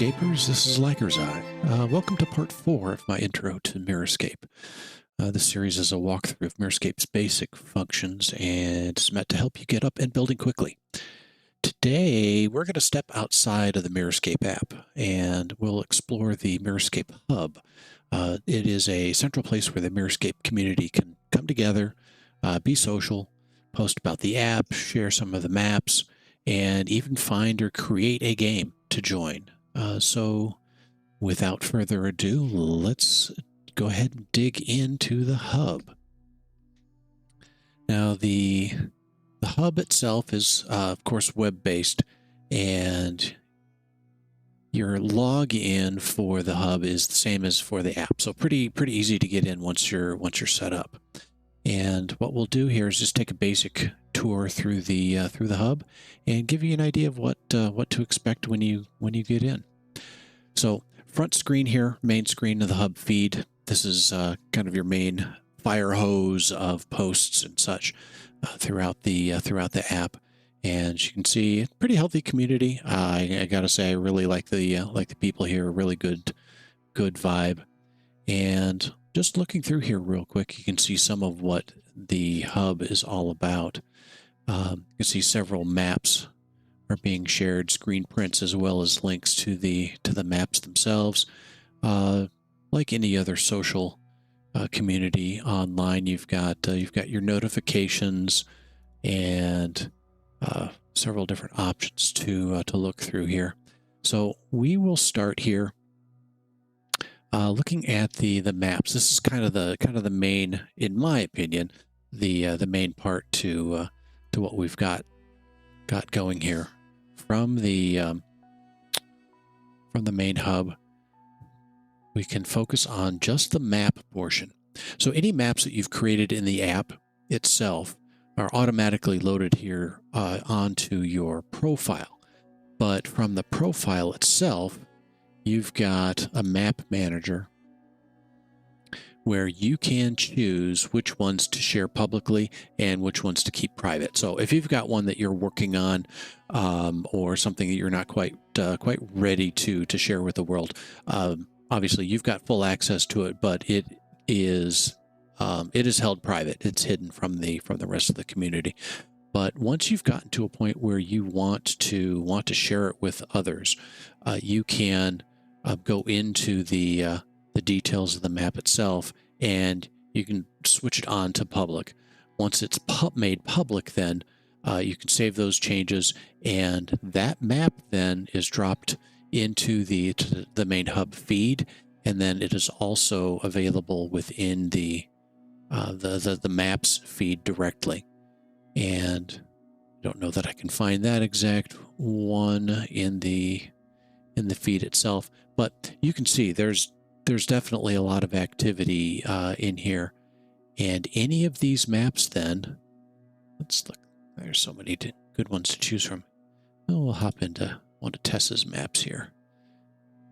Scapers, this is Lygerseye. Welcome to part 4 of my intro to Mirrorscape. This series is a walkthrough of Mirrorscape's basic functions and is meant to help you get up and building quickly. Today, we're going to step outside of the Mirrorscape app and we'll explore the Mirrorscape HUB. It is a central place where the Mirrorscape community can come together, be social, post about the app, share some of the maps, and even find or create a game to join. So without further ado, let's go ahead and dig into the hub. Now the hub itself is of course web-based, and your login for the hub is the same as for the app. So pretty easy to get in once you're set up. And what we'll do here is just take a basic tour through the hub and give you an idea of what to expect when you get in. So front screen here, main screen of the hub feed. This is kind of your main fire hose of posts and such throughout the app. And as you can see, pretty healthy community. I gotta say, I really like the people here. Really good vibe. And just looking through here real quick, you can see some of what the hub is all about. You can see several maps are being shared, screen prints, as well as links to the maps themselves. Like any other social community online, you've got your notifications and several different options to look through here. So we will start here. Looking at the maps, this is kind of the main, in my opinion, the main part to what we've got going here from the main hub. We can focus on just the map portion. So any maps that you've created in the app itself are automatically loaded here onto your profile. But from the profile itself, you've got a map manager where you can choose which ones to share publicly and which ones to keep private. So if you've got one that you're working on or something that you're not quite ready to share with the world, obviously you've got full access to it, but it is held private. It's hidden from the rest of the community. But once you've gotten to a point where you want to share it with others, you can go into the details of the map itself, and you can switch it on to public. Once it's made public, then you can save those changes, and that map then is dropped into the main hub feed, and then it is also available within the maps feed directly. And I don't know that I can find that exact one in the feed itself, but you can see there's definitely a lot of activity in here. And any of these maps then, let's look, there's so many good ones to choose from. Oh, we'll hop into one of Tessa's maps here.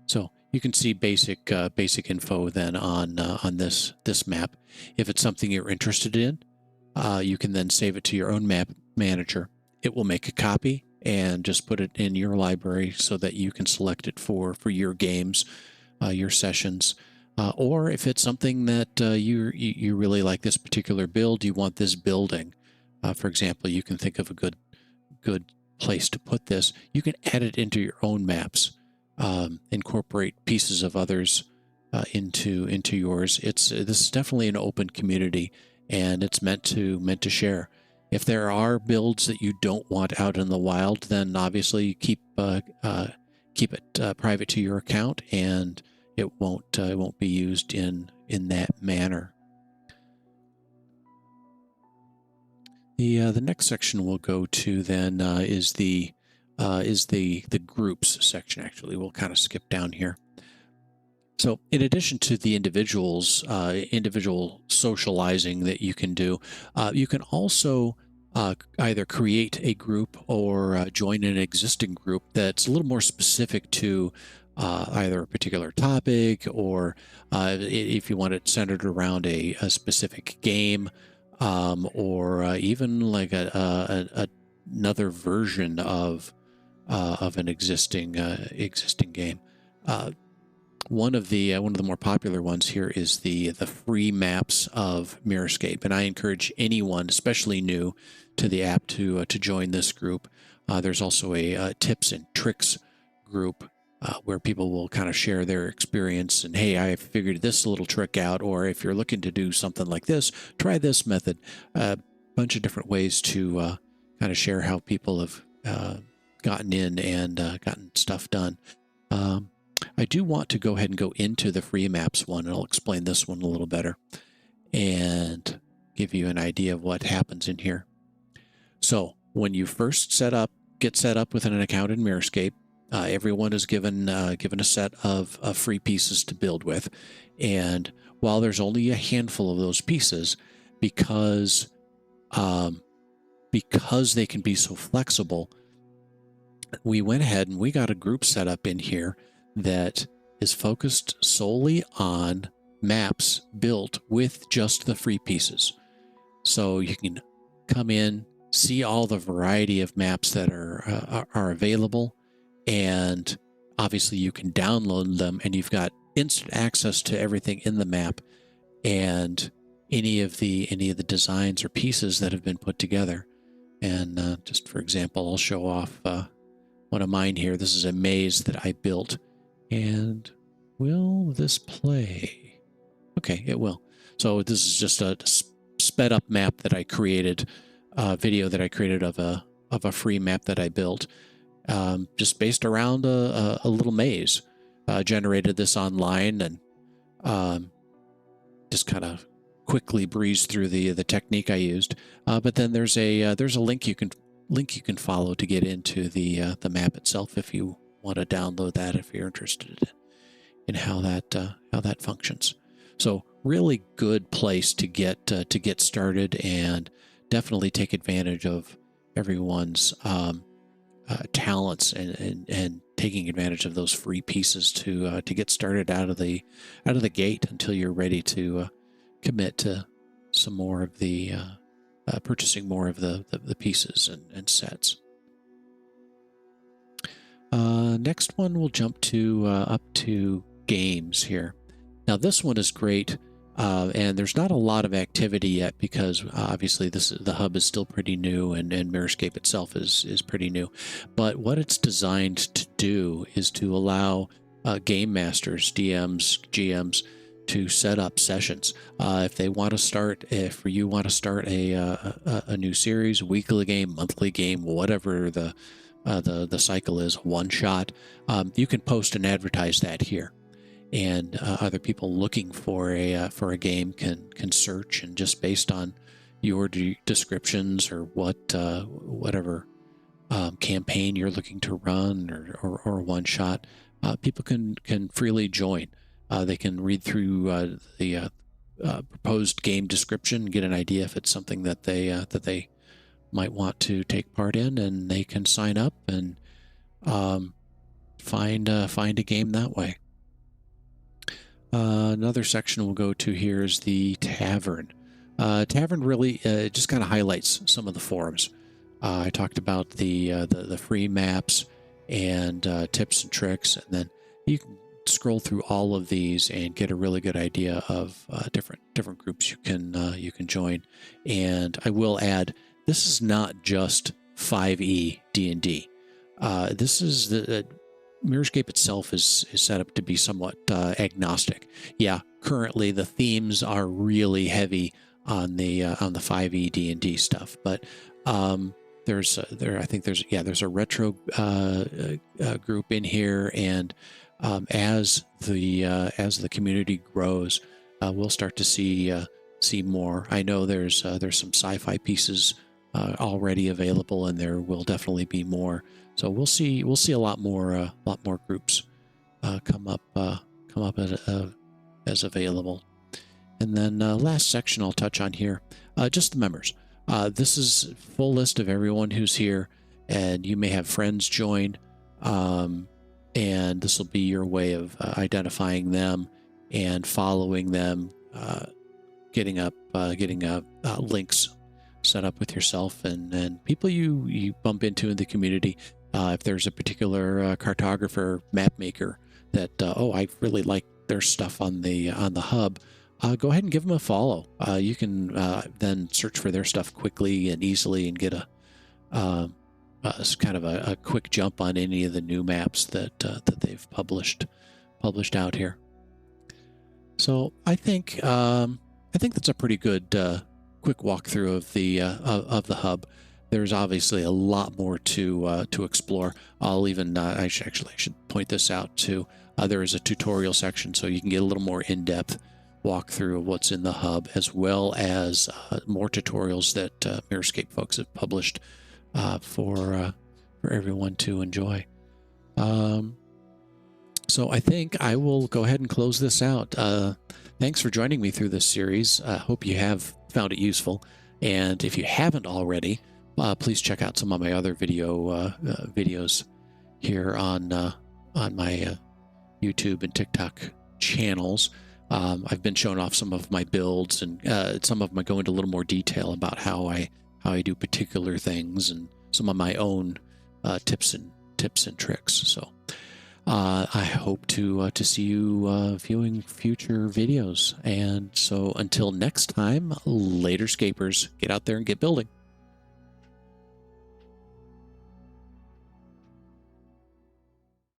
So you can see basic info then on this map. If it's something you're interested in, you can then save it to your own map manager. It will make a copy and just put it in your library so that you can select it for your games, your sessions. Or if it's something that you really like this particular build, you want this building, for example, you can think of a good place to put this. You can add it into your own maps, incorporate pieces of others into yours. This is definitely an open community, and it's meant to share. If there are builds that you don't want out in the wild, then obviously keep it private to your account, and it won't be used in that manner. The next section we'll go to then is the groups section. Actually, we'll kind of skip down here. So in addition to the individual socializing that you can do, you can also either create a group or join an existing group that's a little more specific to either a particular topic, or if you want it centered around a specific game, or even like another version of an existing game. one of the more popular ones here is the free maps of Mirrorscape, and I encourage anyone, especially new to the app, to join this group. There's also a tips and tricks group where people will kind of share their experience and, hey, I figured this little trick out, or if you're looking to do something like this, try this method. A bunch of different ways to kind of share how people have gotten in and gotten stuff done. I do want to go ahead and go into the free maps one, and I'll explain this one a little better and give you an idea of what happens in here. So when you first get set up with an account in Mirrorscape, everyone is given a set of free pieces to build with, and while there's only a handful of those pieces, because they can be so flexible, we went ahead and we got a group set up in here that is focused solely on maps built with just the free pieces. So you can come in, see all the variety of maps that are available, and obviously you can download them, and you've got instant access to everything in the map and any of the designs or pieces that have been put together. And just for example, I'll show off one of mine here. This is a maze that I built. And will this play? Okay, it will. So this is just a sped up map that I created, video that I created of a free map that I built, just based around a little maze. Generated this online and just kind of quickly breezed through the technique I used. But then there's a link you can follow to get into the map itself if you want to download that, if you're interested in how that functions. So really good place to get started, and definitely take advantage of everyone's talents and taking advantage of those free pieces to get started out of the gate until you're ready to commit to some more of the purchasing more of the pieces and sets. Next one, we'll jump to up to games here. Now this one is great, and there's not a lot of activity yet because obviously the hub is still pretty new, and Mirrorscape itself is pretty new. But what it's designed to do is to allow game masters, DMs, GMs to set up sessions. If you want to start a new series, a weekly game, monthly game, whatever the cycle is, one shot, you can post and advertise that here, and other people looking for a game can search, and just based on your descriptions or whatever campaign you're looking to run or one shot, people can freely join. They can read through the proposed game description, get an idea if it's something that they might want to take part in, and they can sign up and find a game that way. Another section we'll go to here is the Tavern. Tavern really just kind of highlights some of the forums. I talked about the free maps and tips and tricks, and then you can scroll through all of these and get a really good idea of different groups you can join. And I will add, this is not just 5e D&D. This is the Mirrorscape itself is set up to be somewhat agnostic. Yeah, currently the themes are really heavy on the 5e D&D stuff, but there's a retro group in here, and as the community grows, we'll start to see more. I know there's some sci-fi pieces already available, and there will definitely be more. So we'll see a lot more groups come up as available. And then last section I'll touch on here, just the members. This is a full list of everyone who's here, and you may have friends join, and this will be your way of identifying them and following them, getting links set up with yourself and people you bump into in the community. If there's a particular cartographer, map maker that oh, I really like their stuff on the hub, go ahead and give them a follow. You can then search for their stuff quickly and easily and get a kind of a quick jump on any of the new maps that they've published out here. So I think that's a pretty good quick walkthrough of the hub. There's obviously a lot more to explore. I'll even I should point this out too. There is a tutorial section, so you can get a little more in-depth walkthrough of what's in the hub, as well as more tutorials that Mirrorscape folks have published for everyone to enjoy. So I think I will go ahead and close this out. Thanks for joining me through this series. I hope you have found it useful. And if you haven't already, please check out some of my other videos here on my YouTube and TikTok channels. I've been showing off some of my builds, and some of them I go into a little more detail about how I do particular things and some of my own tips and tricks. So I hope to see you viewing future videos. And so until next time, later, Scapers. Get out there and get building.